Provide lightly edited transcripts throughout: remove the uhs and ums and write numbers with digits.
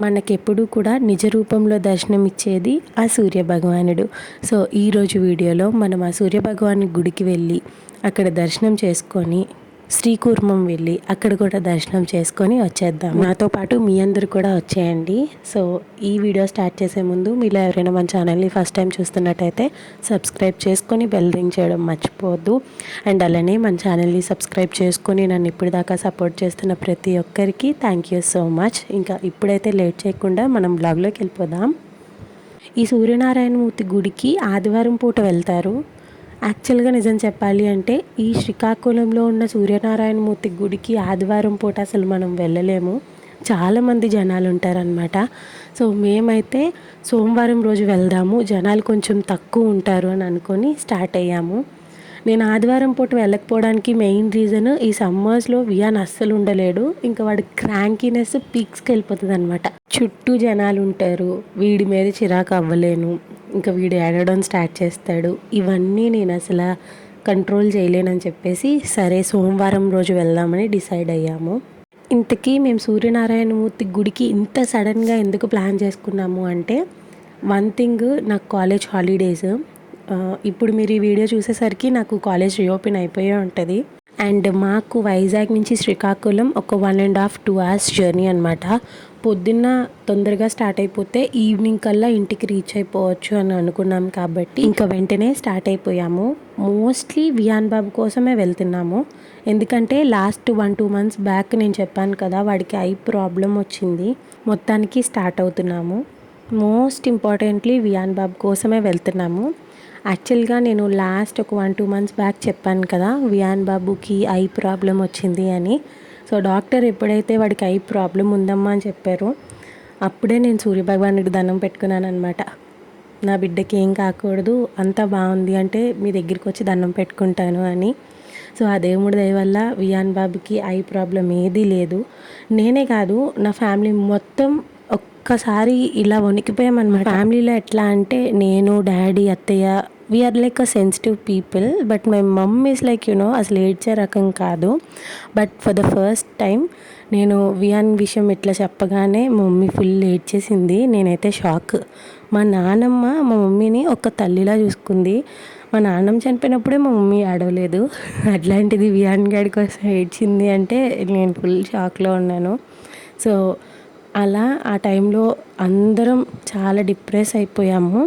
మనకెప్పుడూ కూడా నిజ రూపంలో దర్శనమిచ్చేది ఆ సూర్య భగవానుడు. సో ఈరోజు వీడియోలో మనం ఆ సూర్య భగవాని గుడికి వెళ్ళి అక్కడ దర్శనం చేసుకొని శ్రీకూర్మం వెళ్ళి అక్కడ కూడా దర్శనం చేసుకొని వచ్చేద్దాం. నాతో పాటు మీ అందరు కూడా వచ్చేయండి. సో ఈ వీడియో స్టార్ట్ చేసే ముందు మీలో ఎవరైనా మన ఛానల్ని ఫస్ట్ టైం చూస్తున్నట్టయితే సబ్స్క్రైబ్ చేసుకొని బెల్ రింగ్ చేయడం మర్చిపోవద్దు. అండ్ అలానే మన ఛానల్ని సబ్స్క్రైబ్ చేసుకొని నన్ను ఇప్పటిదాకా సపోర్ట్ చేస్తున్న ప్రతి ఒక్కరికి థ్యాంక్ యూ సో మచ్. ఇంకా ఇప్పుడైతే లేట్ చేయకుండా మనం బ్లాగ్లోకి వెళ్ళిపోదాం. ఈ సూర్యనారాయణమూర్తి గుడికి ఆదివారం పూట వెళ్తారు. యాక్చువల్గా నిజం చెప్పాలి అంటే ఈ శ్రీకాకుళంలో ఉన్న సూర్యనారాయణమూర్తి గుడికి ఆదివారం పూట అసలు మనం వెళ్ళలేము, చాలామంది జనాలు ఉంటారనమాట. సో మేమైతే సోమవారం రోజు వెళ్దాము, జనాలు కొంచెం తక్కువ ఉంటారు అని అనుకొని స్టార్ట్ అయ్యాము. నేను ఆదివారం పూట వెళ్ళకపోవడానికి మెయిన్ రీజన్ ఈ సమ్మర్స్లో వియాన్ అస్సలు ఉండలేడు. ఇంకా వాడి క్రాంకీనెస్ పీక్స్కి వెళ్ళిపోతుంది అనమాట. చుట్టూ జనాలు ఉంటారు, వీడి మీద చిరాకు అవ్వలేను, ఇంకా వీడు ఏడవడం స్టార్ట్ చేస్తాడు. ఇవన్నీ నేను అసలు కంట్రోల్ చేయలేనని చెప్పేసి సరే సోమవారం రోజు వెళ్దామని డిసైడ్ అయ్యాము. ఇంతకీ మేము సూర్యనారాయణమూర్తి గుడికి ఇంత సడన్గా ఎందుకు ప్లాన్ చేసుకున్నాము అంటే, వన్ థింగ్, నాకు కాలేజ్ హాలిడేస్. ఇప్పుడు మీరు ఈ వీడియో చూసేసరికి నాకు కాలేజ్ రీఓపెన్ అయిపోయే ఉంటుంది. అండ్ మాకు వైజాగ్ నుంచి శ్రీకాకుళం ఒక 1.5-2 hours జర్నీ అనమాట. పొద్దున్న తొందరగా స్టార్ట్ అయిపోతే ఈవినింగ్ కల్లా ఇంటికి రీచ్ అయిపోవచ్చు అని అనుకున్నాం కాబట్టి ఇంకా వెంటనే స్టార్ట్ అయిపోయాము. మోస్ట్లీ వియాన్ బాబు కోసమే వెళ్తున్నాము. ఎందుకంటే లాస్ట్ 1-2 months బ్యాక్ నేను చెప్పాను కదా, వాడికి ఐ ప్రాబ్లం వచ్చింది. మొత్తానికి స్టార్ట్ అవుతున్నాము. మోస్ట్ ఇంపార్టెంట్లీ వియాన్ బాబు కోసమే వెళ్తున్నాము. యాక్చువల్గా నేను లాస్ట్ ఒక 1-2 months బ్యాక్ చెప్పాను కదా వియాన్ బాబుకి ఐ ప్రాబ్లం వచ్చింది అని. సో డాక్టర్ ఎప్పుడైతే వాడికి ఐ ప్రాబ్లం ఉందమ్మా అని చెప్పారో అప్పుడే నేను సూర్యభగవానుడికి దండం పెట్టుకున్నాను అనమాట. నా బిడ్డకి ఏం కాకూడదు, అంతా బాగుంది అంటే మీ దగ్గరికి వచ్చి దండం పెట్టుకుంటాను అని. సో ఆ దేవుడి దయ వల్ల వియాన్ బాబుకి ఐ ప్రాబ్లం ఏదీ లేదు. నేనే కాదు, నా ఫ్యామిలీ మొత్తం ఒక్కసారి ఇలా వణికిపోయామన్నమాట. ఫ్యామిలీలో ఎట్లా అంటే నేను, డాడీ, అత్తయ్య, we are like a sensitive people. But my mum is like అసలు ఏడ్చే రకం కాదు. But for the first time నేను వియాన్ విషయం ఇట్లా చెప్పగానే మా మమ్మీ ఫుల్ ఏడ్చేసింది. నేనైతే షాక్. మా నాన్నమ్మ మా మమ్మీని ఒక తల్లిలా చూసుకుంది. మా నాన్నమ్మ చనిపోయినప్పుడే మా మమ్మీ ఆడవలేదు, అట్లాంటిది వియాన్ గాడి కోసం ఏడ్చింది అంటే నేను ఫుల్ షాక్లో ఉన్నాను. సో అలా ఆ టైంలో అందరం చాలా డిప్రెస్ అయిపోయాము.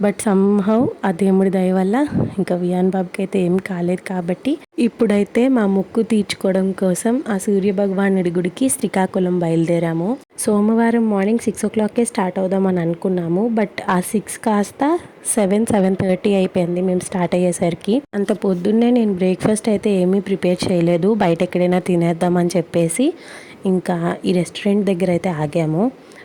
బట్ సమ్హౌ ఆ దేవుడి దయ వల్ల ఇంకా వియాన్ బాబుకి అయితే ఏం కాలేదు. కాబట్టి ఇప్పుడైతే మా మొక్కు తీర్చుకోవడం కోసం ఆ సూర్య భగవానుడి గుడికి శ్రీకాకుళం బయలుదేరాము. సోమవారం మార్నింగ్ 6 o'clockకే స్టార్ట్ అవుదామని అనుకున్నాము. బట్ ఆ 6 కాస్త 7-7:30 అయిపోయింది మేము స్టార్ట్ అయ్యేసరికి. అంత పొద్దున్నే నేను బ్రేక్ఫాస్ట్ అయితే ఏమీ ప్రిపేర్ చేయలేదు, బయట ఎక్కడైనా తినేద్దామని చెప్పేసి ఇంకా ఈ రెస్టారెంట్ దగ్గర అయితే ఆగాము.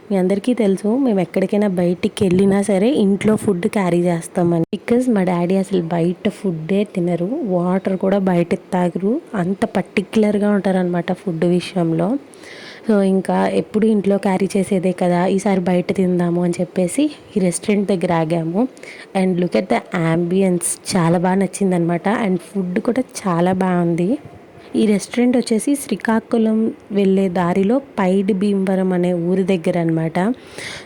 మీ అందరికీ తెలుసు మేము ఎక్కడికైనా బయటికి వెళ్ళినా సరే ఇంట్లో ఫుడ్ క్యారీ చేస్తామని. బికాజ్ మా డాడీ అసలు బయట ఫుడ్డే తినరు, వాటర్ కూడా బయట తాగరు, అంత పర్టిక్యులర్గా ఉంటారనమాట ఫుడ్ విషయంలో. సో ఇంకా ఎప్పుడు ఇంట్లో క్యారీ చేసేదే కదా, ఈసారి బయట తిందాము అని చెప్పేసి ఈ రెస్టారెంట్ దగ్గర ఆగాము. And look at the ambience, చాలా బాగా నచ్చిందనమాట. అండ్ ఫుడ్ కూడా చాలా బాగుంది. ఈ రెస్టారెంట్ వచ్చేసి శ్రీకాకుళం వెళ్ళే దారిలో పైడి భీమవరం అనే ఊరి దగ్గర అనమాట.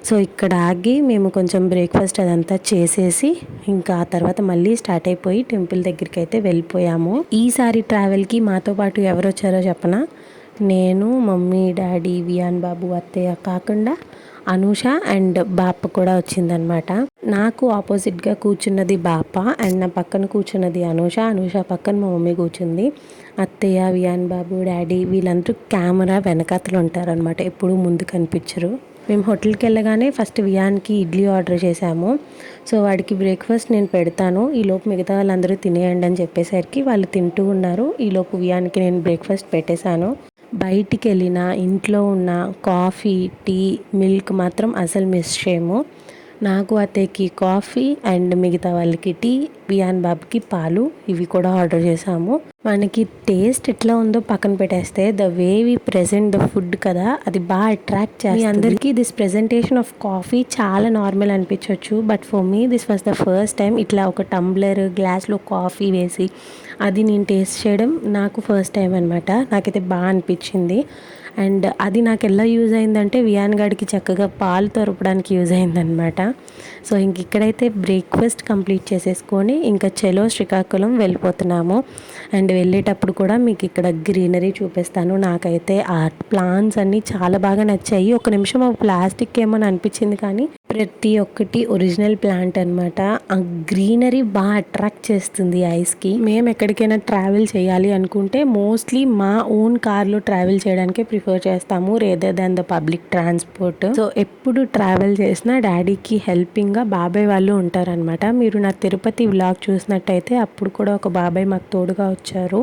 సో ఇక్కడ ఆగి మేము కొంచెం బ్రేక్ఫాస్ట్ అదంతా చేసేసి ఇంకా ఆ తర్వాత మళ్ళీ స్టార్ట్ అయిపోయి టెంపుల్ దగ్గరికి అయితే వెళ్ళిపోయాము. ఈసారి ట్రావెల్కి మాతో పాటు ఎవరు వచ్చారో చెప్పనా, నేను, మమ్మీ, డాడీ, వియాన్ బాబు, అత్తయ్య కాకుండా అనూష అండ్ బాప కూడా వచ్చిందనమాట. నాకు ఆపోజిట్గా కూర్చున్నది బాప అండ్ నా పక్కన కూర్చున్నది అనూష. అనూష పక్కన మా మమ్మీ కూర్చుంది. అత్తయ్య, వియాన్ బాబు, డాడీ వీళ్ళందరూ కెమెరా వెనకాతలు ఉంటారనమాట, ఎప్పుడూ ముందు కనిపించరు. మేము హోటల్కి వెళ్ళగానే ఫస్ట్ వియాన్కి ఇడ్లీ ఆర్డర్ చేసాము. సో వాడికి బ్రేక్ఫాస్ట్ నేను పెడతాను, ఈలోపు మిగతా వాళ్ళందరూ తినేయండి అని చెప్పేసరికి వాళ్ళు తింటూ ఉన్నారు. ఈలోపు వియాన్కి నేను బ్రేక్ఫాస్ట్ పెట్టేశాను. బయటికి వెళ్ళిన ఇంట్లో ఉన్న కాఫీ, టీ, మిల్క్ మాత్రం అసలు మిస్ చేయము. నాకు అత్తయ్యకి కాఫీ అండ్ మిగతా వాళ్ళకి టీ, వియాన్ బాబుకి పాలు, ఇవి కూడా ఆర్డర్ చేసాము. మనకి టేస్ట్ ఎట్లా ఉందో పక్కన పెట్టేస్తే the way we present the food కదా, అది బాగా అట్రాక్ట్ చేస్తుంది. అందరికీ దిస్ ప్రెజెంటేషన్ ఆఫ్ కాఫీ చాలా నార్మల్ అనిపించవచ్చు. But for me this was the first time. ఇట్లా ఒక టంబ్లర్ గ్లాస్లో కాఫీ వేసి అది నేను టేస్ట్ చేయడం నాకు ఫస్ట్ టైం అనమాట. నాకైతే బాగా అనిపించింది. అండ్ అది నాకు ఎలా యూజ్ అయిందంటే వియాన్ గడికి చక్కగా పాలు తొరపడానికి యూజ్ అయిందనమాట. సో ఇంక ఇక్కడైతే బ్రేక్ఫాస్ట్ కంప్లీట్ చేసేసుకొని ఇంకా చలో శ్రీకాకుళం వెళ్ళిపోతున్నాము. అండ్ వెళ్ళేటప్పుడు కూడా మీకు ఇక్కడ గ్రీనరీ చూపిస్తాను. నాకైతే ఆ ప్లాంట్స్ అన్నీ చాలా బాగా నచ్చాయి. ఒక నిమిషం ఒక ప్లాస్టిక్ ఏమో అనిపించింది, కానీ ప్రతి ఒక్కటి ఒరిజినల్ ప్లాంట్ అనమాట. ఆ గ్రీనరీ బాగా అట్రాక్ట్ చేస్తుంది ఐస్కి. మేము ఎక్కడికైనా ట్రావెల్ చేయాలి అనుకుంటే మోస్ట్లీ మా ఓన్ కార్లో ట్రావెల్ చేయడానికే ప్రిఫర్ చేస్తాము, rather than the public transport. So ఎప్పుడు ట్రావెల్ చేసినా డాడీకి హెల్పింగ్గా బాబాయ్ వాళ్ళు ఉంటారనమాట. మీరు నా తిరుపతి వ్లాగ్ చూసినట్టయితే అప్పుడు కూడా ఒక బాబాయ్ మాకు తోడుగా వచ్చారు.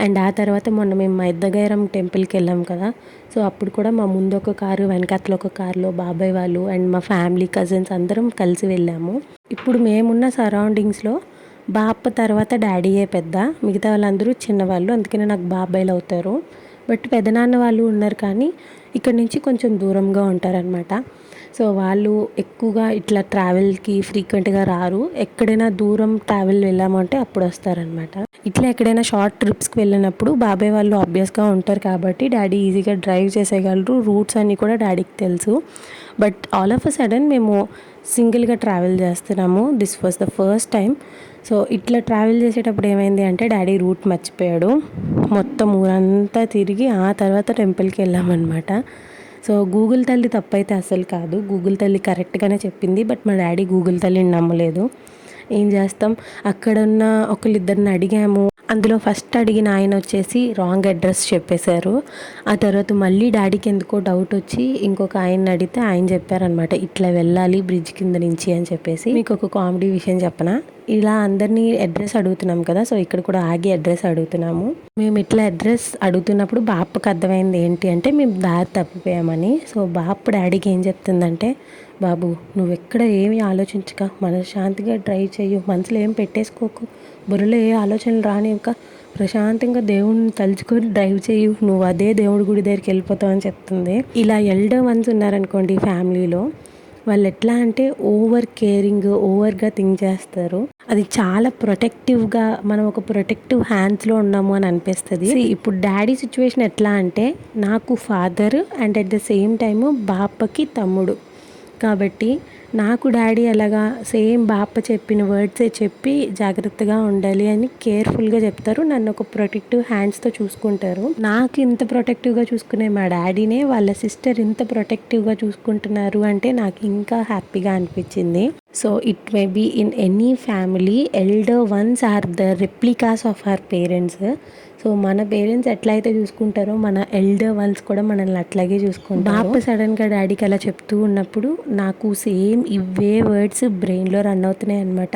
అండ్ ఆ తర్వాత మొన్న మేము మైద్దగైరం టెంపుల్కి వెళ్ళాం కదా, సో అప్పుడు కూడా మా ముందు ఒక కారు వెనకాతలో ఒక కారులో బాబాయ్ వాళ్ళు అండ్ మా ఫ్యామిలీ కజిన్స్ అందరం కలిసి వెళ్ళాము. ఇప్పుడు మేమున్న సరౌండింగ్స్లో బాప తర్వాత డాడీయే పెద్ద, మిగతా వాళ్ళందరూ చిన్నవాళ్ళు, అందుకనే నాకు బాబాయ్లు అవుతారు. బట్ పెదనాన్న వాళ్ళు ఉన్నారు, కానీ ఇక్కడ నుంచి కొంచెం దూరంగా ఉంటారనమాట. సో వాళ్ళు ఎక్కువగా ఇట్లా ట్రావెల్కి ఫ్రీక్వెంట్గా రారు. ఎక్కడైనా దూరం ట్రావెల్ వెళ్ళామంటే అప్పుడు వస్తారనమాట. ఇట్లా ఎక్కడైనా షార్ట్ ట్రిప్స్కి వెళ్ళినప్పుడు బాబాయ్ వాళ్ళు ఆబ్వియస్గా ఉంటారు కాబట్టి డాడీ ఈజీగా డ్రైవ్ చేసేయగలరు. రూట్స్ అన్నీ కూడా డాడీకి తెలుసు. But all of a sudden మేము సింగిల్గా ట్రావెల్ చేస్తున్నాము. This was the first time. So ఇట్లా ట్రావెల్ చేసేటప్పుడు ఏమైంది అంటే డాడీ రూట్ మర్చిపోయాడు. మొత్తం ఊరంతా తిరిగి ఆ తర్వాత టెంపుల్కి వెళ్ళామన్నమాట. సో గూగుల్ తల్లి తప్పైతే అసలు కాదు, గూగుల్ తల్లి కరెక్ట్గానే చెప్పింది. బట్ మా డాడీ గూగుల్ తల్లిని నమ్మలేదు. ఏం చేస్తాం, అక్కడున్న ఒకళ్ళిద్దరిని అడిగాము. అందులో ఫస్ట్ అడిగిన ఆయన వచ్చేసి రాంగ్ అడ్రస్ చెప్పేశారు. ఆ తర్వాత మళ్ళీ డాడీకి ఎందుకో డౌట్ వచ్చి ఇంకొక ఆయన్ని అడిగితే ఆయన చెప్పారనమాట, ఇట్లా వెళ్ళాలి బ్రిడ్జ్ కింద నుంచి అని చెప్పేసి. మీకు ఒక కామెడీ విషయం చెప్పనా, ఇలా అందరినీ అడ్రస్ అడుగుతున్నాం కదా, సో ఇక్కడ కూడా ఆగి అడ్రస్ అడుగుతున్నాము. మేము ఇట్లా అడ్రస్ అడుగుతున్నప్పుడు బాపకు అర్థమైంది ఏంటి అంటే మేము దారి తప్పిపోయామని. సో బాపు డాడీకి ఏం చెప్తుందంటే, బాబు నువ్వు ఎక్కడ ఏమీ ఆలోచించక మనశ్శాంతిగా డ్రైవ్ చేయు, మనసులో ఏం పెట్టేసుకోకు, బుర్రలో ఏ ఆలోచనలు రానివ్వక ప్రశాంతంగా దేవుడిని తలుచుకొని డ్రైవ్ చేయు, నువ్వు అదే దేవుడి గుడి దగ్గరికి వెళ్ళిపోతావు అని చెప్తుంది. ఇలా ఎల్డర్ వన్స్ ఉన్నారనుకోండి ఫ్యామిలీలో, వాళ్ళు ఎట్లా అంటే ఓవర్ కేరింగ్, ఓవర్గా థింక్ చేస్తారు. అది చాలా ప్రొటెక్టివ్గా, మనం ఒక ప్రొటెక్టివ్ హ్యాండ్స్లో ఉన్నాము అని అనిపిస్తుంది. ఇప్పుడు డాడీ సిచ్యువేషన్ ఎట్లా అంటే, నాకు father and at the same time బాపకి తమ్ముడు కాబట్టి నాకు డాడీ అలాగా సేమ్ బాప చెప్పిన వర్డ్సే చెప్పి జాగ్రత్తగా ఉండాలి అని కేర్ఫుల్గా చెప్తారు. నన్ను ఒక ప్రొటెక్టివ్ హ్యాండ్స్తో చూసుకుంటారు. నాకు ఇంత ప్రొటెక్టివ్గా చూసుకునే మా డాడీనే వాళ్ళ సిస్టర్ ఇంత ప్రొటెక్టివ్గా చూసుకుంటున్నారు అంటే నాకు ఇంకా హ్యాపీగా అనిపించింది. So it may be in any family, elder ones are the replicas of our parents. So మన పేరెంట్స్ ఎట్లయితే చూసుకుంటారో మన ఎల్డర్ వన్స్ కూడా మనల్ని అట్లాగే చూసుకుంటారు. బాప సడన్గా డాడీకి అలా చెప్తూ ఉన్నప్పుడు నాకు సేమ్ ఇవే వర్డ్స్ బ్రెయిన్లో రన్ అవుతున్నాయి అనమాట.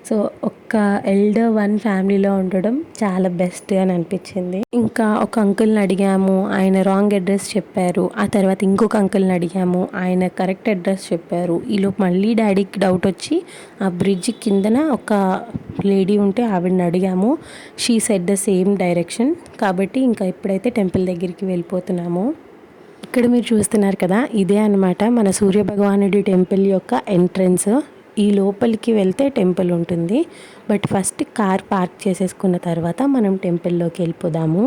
సో ఒక్క ఎల్డర్ వన్ ఫ్యామిలీలో ఉండడం చాలా బెస్ట్ అని అనిపించింది. ఇంకా ఒక అంకుల్ని అడిగాము, ఆయన రాంగ్ అడ్రస్ చెప్పారు. ఆ తర్వాత ఇంకొక అంకుల్ని అడిగాము, ఆయన కరెక్ట్ అడ్రస్ చెప్పారు. ఈలోపు మళ్ళీ డాడీకి డౌట్ వచ్చి ఆ బ్రిడ్జ్ కిందన ఒక లేడీ ఉంటే ఆవిడని అడిగాము. She said the same direction. కాబట్టి ఇంకా ఇప్పుడైతే టెంపుల్ దగ్గరికి వెళ్ళిపోతున్నాము. ఇక్కడ మీరు చూస్తున్నారు కదా, ఇదే అనమాట మన సూర్యభగవానుడి టెంపుల్ యొక్క ఎంట్రన్స్. ఈ లోపలికి వెళ్తే టెంపుల్ ఉంటుంది. బట్ ఫస్ట్ కార్ పార్క్ చేసేసుకున్న తర్వాత మనం టెంపుల్లోకి వెళ్ళిపోదాము.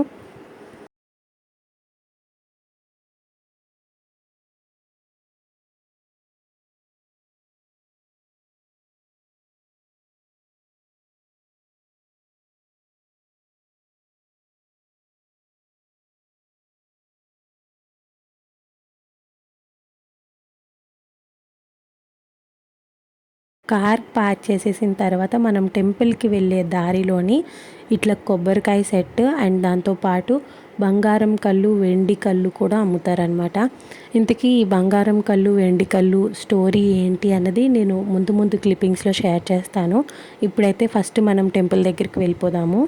కార్ పార్క్ చేసేసిన తర్వాత మనం టెంపుల్కి వెళ్ళే దారిలోని ఇట్లా కొబ్బరికాయ సెట్ అండ్ దాంతోపాటు బంగారం కళ్ళు, వెండి కళ్ళు కూడా అమ్ముతారనమాట. ఇంతకీ ఈ బంగారం కళ్ళు, వెండి కళ్ళు స్టోరీ ఏంటి అన్నది నేను ముందు ముందు క్లిప్పింగ్స్లో షేర్ చేస్తాను. ఇప్పుడైతే ఫస్ట్ మనం టెంపుల్ దగ్గరికి వెళ్ళిపోదాము.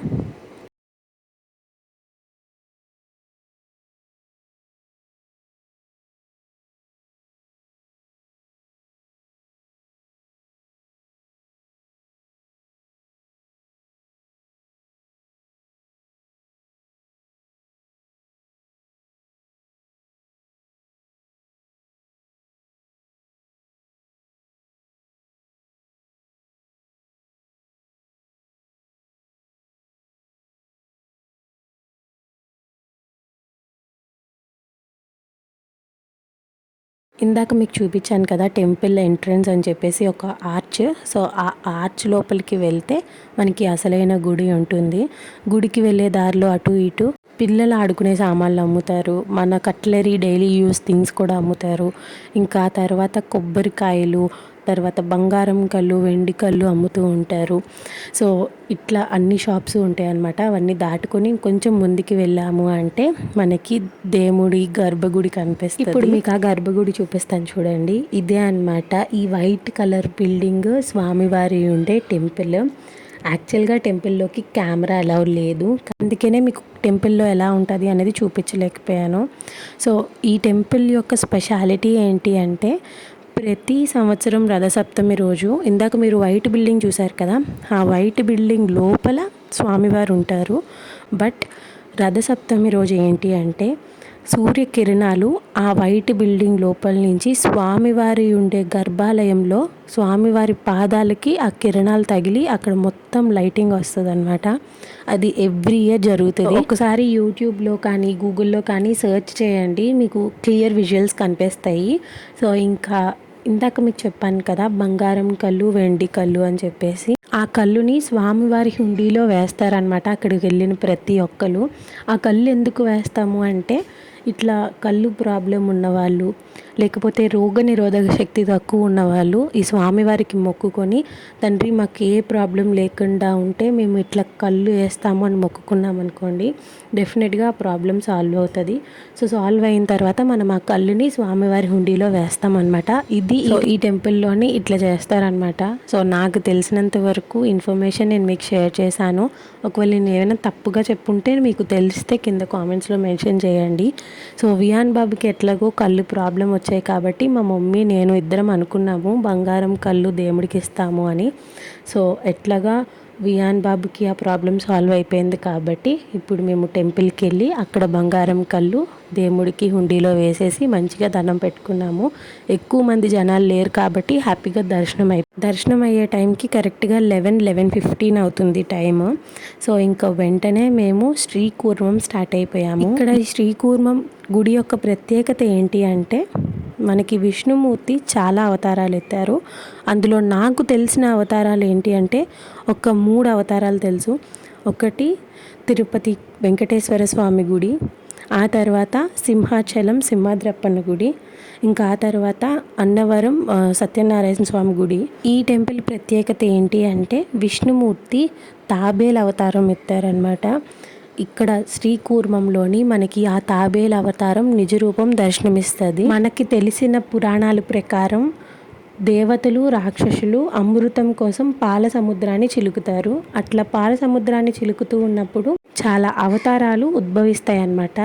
ఇందాక మీకు చూపించాను కదా టెంపుల్ ఎంట్రన్స్ అని చెప్పేసి ఒక ఆర్చ్. సో ఆ ఆర్చ్ లోపలికి వెళ్తే మనకి అసలైన గుడి ఉంటుంది. గుడికి వెళ్ళే దారిలో అటు ఇటు పిల్లలు ఆడుకునే సామాన్లు అమ్ముతారు, మన కట్లరీ డైలీ యూస్ థింగ్స్ కూడా అమ్ముతారు. ఇంకా తర్వాత కొబ్బరికాయలు, తర్వాత బంగారం కళ్ళు, వెండి కళ్ళు అమ్ముతూ ఉంటారు. సో ఇట్లా అన్ని షాప్స్ ఉంటాయి అన్నమాట. అవన్నీ దాటుకొని కొంచెం ముందుకు వెళ్ళాము అంటే మనకి దేవుడి గర్భగుడి కనిపిస్తుంది. ఇప్పుడు మీకు ఆ గర్భగుడి చూపిస్తాను చూడండి. ఇదే అన్నమాట ఈ వైట్ కలర్ బిల్డింగ్ స్వామివారి ఉండే టెంపుల్. యాక్చువల్గా టెంపుల్లోకి కెమెరా అలౌ లేదు, అందుకనే మీకు టెంపుల్లో ఎలా ఉంటుంది అనేది చూపించలేకపోయాను. సో ఈ టెంపుల్ యొక్క స్పెషాలిటీ ఏంటి అంటే ప్రతి సంవత్సరం రథసప్తమి రోజు ఇందాక మీరు వైట్ బిల్డింగ్ చూశారు కదా, ఆ వైట్ బిల్డింగ్ లోపల స్వామివారు ఉంటారు. బట్ రథసప్తమి రోజు ఏంటి అంటే సూర్యకిరణాలు ఆ వైట్ బిల్డింగ్ లోపల నుంచి స్వామివారి ఉండే గర్భాలయంలో స్వామివారి పాదాలకి ఆ కిరణాలు తగిలి అక్కడ మొత్తం లైటింగ్ వస్తుంది అనమాట. అది ఎవ్రీ ఇయర్ జరుగుతుంది. ఒకసారి యూట్యూబ్లో కానీ గూగుల్లో కానీ సెర్చ్ చేయండి, మీకు క్లియర్ విజువల్స్ కనిపిస్తాయి. సో ఇంకా ఇందాక మీకు చెప్పాను కదా బంగారం కళ్ళు, వెండి కళ్ళు అని చెప్పేసి, ఆ కళ్ళుని స్వామివారి హుండీలో వేస్తారనమాట. అక్కడికి వెళ్ళిన ప్రతి ఒక్కరు ఆ కళ్ళు ఎందుకు వేస్తాము అంటే ఇట్లా కళ్ళు ప్రాబ్లం ఉన్నవాళ్ళు, లేకపోతే రోగనిరోధక శక్తి తక్కువ ఉన్నవాళ్ళు ఈ స్వామివారికి మొక్కుకొని తండ్రి మాకు ఏ ప్రాబ్లం లేకుండా ఉంటే మేము ఇట్లా కళ్ళు వేస్తాము అని మొక్కుకున్నాం అనుకోండి, డెఫినెట్గా ఆ ప్రాబ్లం సాల్వ్ అవుతుంది. సో సాల్వ్ అయిన తర్వాత మనం ఆ కళ్ళుని స్వామివారి హుండీలో వేస్తామన్నమాట. ఇది ఈ టెంపుల్లోని ఇట్లా చేస్తారనమాట. సో నాకు తెలిసినంత వరకు ఇన్ఫర్మేషన్ నేను మీకు షేర్ చేశాను. ఒకవేళ నేను ఏమైనా తప్పుగా చెప్పుంటే మీకు తెలిస్తే కింద కామెంట్స్లో మెన్షన్ చేయండి. సో వియాన్ బాబుకి ఎట్లాగో కళ్ళు ప్రాబ్లం వచ్చాయి కాబట్టి మా మమ్మీ నేను ఇద్దరం అనుకున్నాము బంగారం కళ్ళు దేవుడికి ఇస్తాము అని. సో ఎట్లాగా వియాన్ బాబుకి ఆ ప్రాబ్లం సాల్వ్ అయిపోయింది కాబట్టి ఇప్పుడు మేము టెంపుల్కి వెళ్ళి అక్కడ బంగారం కళ్ళు దేవుడికి హుండీలో వేసేసి మంచిగా దండం పెట్టుకున్నాము. ఎక్కువ మంది జనాలు లేరు కాబట్టి హ్యాపీగా దర్శనం అయ్యే టైంకి కరెక్ట్గా 11:15 అవుతుంది టైము. సో ఇంకా వెంటనే మేము శ్రీకూర్మం స్టార్ట్ అయిపోయాము. ఇక్కడ ఈ శ్రీకూర్మం గుడి యొక్క ప్రత్యేకత ఏంటి అంటే మనకి విష్ణుమూర్తి చాలా అవతారాలు ఎత్తారు. అందులో నాకు తెలిసిన అవతారాలు ఏంటి అంటే ఒక 3 అవతారాలు తెలుసు. ఒకటి తిరుపతి వెంకటేశ్వర స్వామి గుడి, ఆ తర్వాత సింహాచలం సింహాద్రప్పన్న గుడి, ఇంకా ఆ తర్వాత అన్నవరం సత్యనారాయణ స్వామి గుడి. ఈ టెంపుల్ ప్రత్యేకత ఏంటి అంటే విష్ణుమూర్తి తాబేలు అవతారం ఎత్తారనమాట. ఇక్కడ శ్రీకూర్మంలోని మనకి ఆ తాబేలు అవతారం నిజరూపం దర్శనమిస్తుంది. మనకి తెలిసిన పురాణాల ప్రకారం దేవతలు రాక్షసులు అమృతం కోసం పాల సముద్రాన్ని చిలుకుతారు. అట్లా పాల సముద్రాన్ని చిలుకుతూ ఉన్నప్పుడు చాలా అవతారాలు ఉద్భవిస్తాయి అన్నమాట.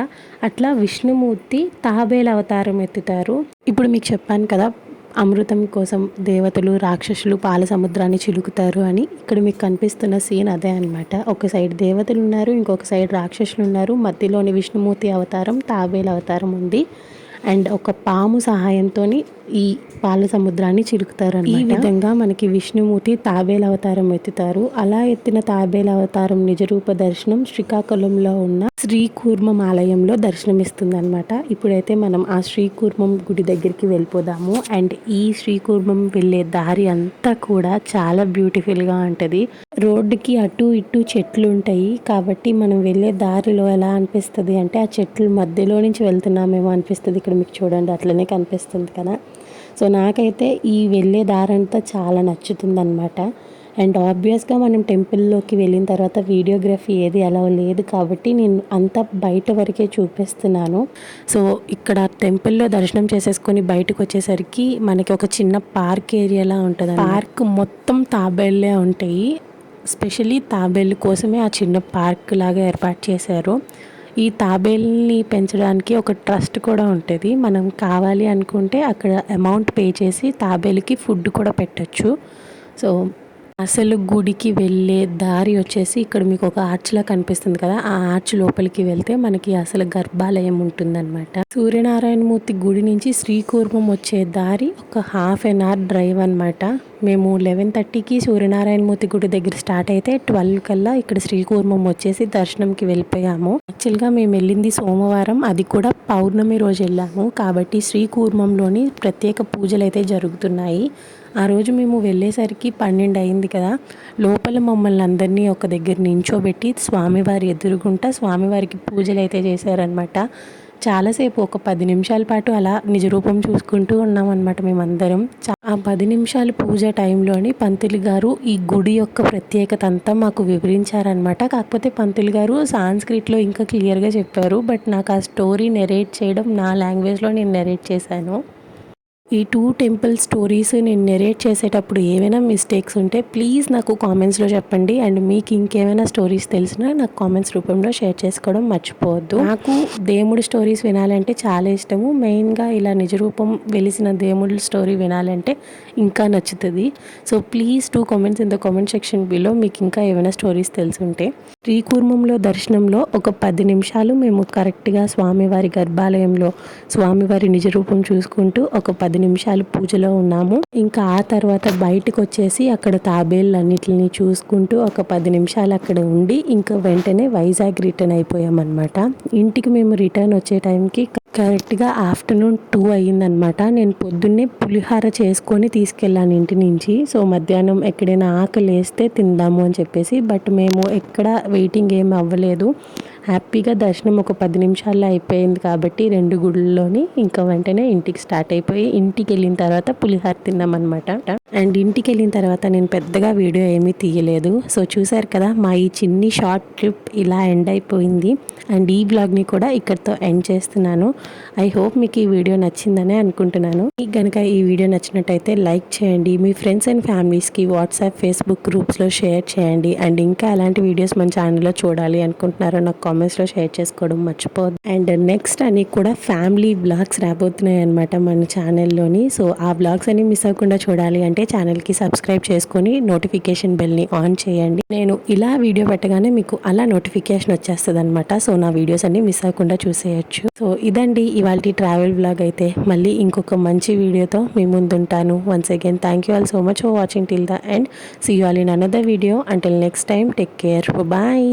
అట్లా విష్ణుమూర్తి తాబేలు అవతారం ఎత్తుతారు. ఇప్పుడు మీకు చెప్పాను కదా అమృతం కోసం దేవతలు రాక్షసులు పాల సముద్రాన్ని చిలుకుతారు అని. ఇక్కడ మీకు కనిపిస్తున్న సీన్ అదే అనమాట. ఒక సైడ్ దేవతలు ఉన్నారు, ఇంకొక సైడ్ రాక్షసులు ఉన్నారు, మధ్యలోని విష్ణుమూర్తి అవతారం తాబేలు అవతారం ఉంది. అండ్ ఒక పాము సహాయంతో ఈ పాల సముద్రాన్ని చిలుకుతారు. ఈ విధంగా మనకి విష్ణుమూర్తి తాబేలు అవతారం ఎత్తుతారు. అలా ఎత్తిన తాబేలు అవతారం నిజరూప దర్శనం శ్రీకాకుళంలో ఉన్న శ్రీకూర్మం ఆలయంలో దర్శనమిస్తుంది అనమాట. ఇప్పుడైతే మనం ఆ శ్రీకూర్మం గుడి దగ్గరికి వెళ్ళిపోదాము. అండ్ ఈ శ్రీకూర్మం వెళ్ళే దారి అంతా కూడా చాలా బ్యూటిఫుల్గా ఉంటుంది. రోడ్డుకి అటు ఇటు చెట్లు ఉంటాయి కాబట్టి మనం వెళ్ళే దారిలో ఎలా అనిపిస్తుంది అంటే ఆ చెట్ల మధ్యలో నుంచి వెళ్తున్నామేమో అనిపిస్తుంది. ఇక్కడ మీకు చూడండి అట్లనే కనిపిస్తుంది కదా. సో నాకైతే ఈ వెళ్ళే దారంతా చాలా నచ్చుతుంది అనమాట. అండ్ ఆబ్వియస్గా మనం టెంపుల్లోకి వెళ్ళిన తర్వాత వీడియోగ్రఫీ ఏది అలా లేదు కాబట్టి నేను అంతా బయట వరకే చూపిస్తున్నాను. సో ఇక్కడ టెంపుల్లో దర్శనం చేసేసుకొని బయటకు వచ్చేసరికి మనకి ఒక చిన్న పార్క్ ఏరియాలా ఉంటుంది. పార్క్ మొత్తం తాబేళ్ళే ఉంటాయి. స్పెషల్లీ తాబేళ్ళ కోసమే ఆ చిన్న పార్క్ లాగా ఏర్పాటు చేశారు. ఈ తాబేల్ని పెంచడానికి ఒక ట్రస్ట్ కూడా ఉంటుంది. మనం కావాలి అనుకుంటే అక్కడ అమౌంట్ పే చేసి తాబేలుకి ఫుడ్ కూడా పెట్టచ్చు. సో అసలు గుడికి వెళ్ళే దారి వచ్చేసి ఇక్కడ మీకు ఒక ఆర్చ్లా కనిపిస్తుంది కదా, ఆ ఆర్చ్ లోపలికి వెళ్తే మనకి అసలు గర్భాలయం ఉంటుందన్నమాట. సూర్యనారాయణమూర్తి గుడి నుంచి శ్రీకూర్మం వచ్చే దారి ఒక ½ డ్రైవ్ అనమాట. మేము 11:30కి సూర్యనారాయణమూర్తి గుడి దగ్గర స్టార్ట్ అయితే 12 కల్లా ఇక్కడ శ్రీకూర్మం వచ్చేసి దర్శనంకి వెళ్ళిపోయాము. యాక్చువల్గా మేము వెళ్ళింది సోమవారం, అది కూడా పౌర్ణమి రోజు వెళ్ళాము. కాబట్టి శ్రీకూర్మంలోని ప్రత్యేక పూజలు అయితే జరుగుతున్నాయి. ఆ రోజు మేము వెళ్ళేసరికి 12 అయింది కదా. లోపల మమ్మల్ని అందరినీ ఒక దగ్గర నించోబెట్టి స్వామివారి ఎదురుగుంటా స్వామివారికి పూజలు అయితే చేశారనమాట. చాలాసేపు ఒక 10 నిమిషాల పాటు అలా నిజరూపం చూసుకుంటూ ఉన్నామన్నమాట మేమందరం. ఆ 10 నిమిషాలు పూజ టైంలోని పంతులు గారు ఈ గుడి యొక్క ప్రత్యేకత అంతా మాకు వివరించారనమాట. కాకపోతే పంతులు గారు సాంస్క్రిట్లో ఇంకా క్లియర్గా చెప్పారు. బట్ నాకు ఆ స్టోరీ నెరేట్ చేయడం నా లాంగ్వేజ్లో నేను నెరేట్ చేశాను. ఈ 2 టెంపుల్ స్టోరీస్ నేను నెరేట్ చేసేటప్పుడు ఏమైనా మిస్టేక్స్ ఉంటే ప్లీజ్ నాకు కామెంట్స్లో చెప్పండి. అండ్ మీకు ఇంకేమైనా స్టోరీస్ తెలిసినా నాకు కామెంట్స్ రూపంలో షేర్ చేసుకోవడం మర్చిపోవద్దు. నాకు దేవుడి స్టోరీస్ వినాలంటే చాలా ఇష్టము. మెయిన్గా ఇలా నిజరూపం వెలిసిన దేవుడి స్టోరీ వినాలంటే ఇంకా నచ్చుతుంది. So please 2 comments in the comment section below మీకు ఇంకా ఏమైనా స్టోరీస్ తెలుసుంటే. శ్రీకూర్మంలో దర్శనంలో ఒక 10 నిమిషాలు మేము కరెక్ట్గా స్వామివారి గర్భాలయంలో స్వామివారి నిజరూపం చూసుకుంటూ ఒక 10 నిమిషాలు పూజలో ఉన్నాము. ఇంకా ఆ తర్వాత బయటకు వచ్చేసి అక్కడ తాబేళ్ళన్నిటిని చూసుకుంటూ ఒక 10 నిమిషాలు అక్కడ ఉండి ఇంకా వెంటనే వైజాగ్ రిటర్న్ అయిపోయామన్నమాట. ఇంటికి మేము రిటర్న్ వచ్చే టైంకి కరెక్ట్గా ఆఫ్టర్నూన్ 2 అయ్యిందనమాట. నేను పొద్దున్నే పులిహార చేసుకొని తీసుకెళ్ళాను ఇంటి నుంచి. సో మధ్యాహ్నం ఎక్కడైనా ఆకలి వేస్తే తిందాము అని చెప్పేసి. బట్ మేము ఎక్కడ వెయిటింగ్ ఏమి అవ్వలేదు. హ్యాపీగా దర్శనం ఒక 10 నిమిషాల్లో అయిపోయింది కాబట్టి 2 గుళ్ళలోని ఇంకా వెంటనే ఇంటికి స్టార్ట్ అయిపోయి ఇంటికి వెళ్ళిన తర్వాత పులిహార తిన్నామన్నమాట. అండ్ ఇంటికి వెళ్ళిన తర్వాత నేను పెద్దగా వీడియో ఏమీ తీయలేదు. సో చూసారు కదా మా ఈ చిన్ని షార్ట్ ట్రిప్ ఇలా ఎండ్ అయిపోయింది. అండ్ ఈ బ్లాగ్ని కూడా ఇక్కడితో ఎండ్ చేస్తున్నాను. ఐ హోప్ మీకు ఈ వీడియో నచ్చిందనే అనుకుంటున్నాను. మీకు కనుక ఈ వీడియో నచ్చినట్టయితే లైక్ చేయండి. మీ ఫ్రెండ్స్ అండ్ ఫ్యామిలీస్కి వాట్సాప్, ఫేస్బుక్ గ్రూప్స్లో షేర్ చేయండి. అండ్ ఇంకా అలాంటి వీడియోస్ మన ఛానల్లో చూడాలి అనుకుంటున్నారో నాకు కామెంట్స్లో షేర్ చేసుకోవడం మర్చిపోద్దు. అండ్ నెక్స్ట్ అని కూడా ఫ్యామిలీ బ్లాగ్స్ రాబోతున్నాయి అనమాట మన ఛానల్లోని. సో ఆ బ్లాగ్స్ అన్ని మిస్ అవ్వకుండా చూడాలి అంటే ఛానల్కి సబ్స్క్రైబ్ చేసుకొని నోటిఫికేషన్ బెల్ని ఆన్ చేయండి. నేను ఇలా వీడియో పెట్టగానే మీకు అలా నోటిఫికేషన్ వచ్చేస్తుంది అనమాట. సో నా వీడియోస్ అన్ని మిస్ అవ్వకుండా చూసేయచ్చు. సో ఇదండి ఇవాళ ట్రావెల్ బ్లాగ్. అయితే మళ్ళీ ఇంకొక మంచి వీడియోతో మీ ముందుంటాను. Once again thank you all so much for watching till the end. See you all in another video. Until next time take care. Bye.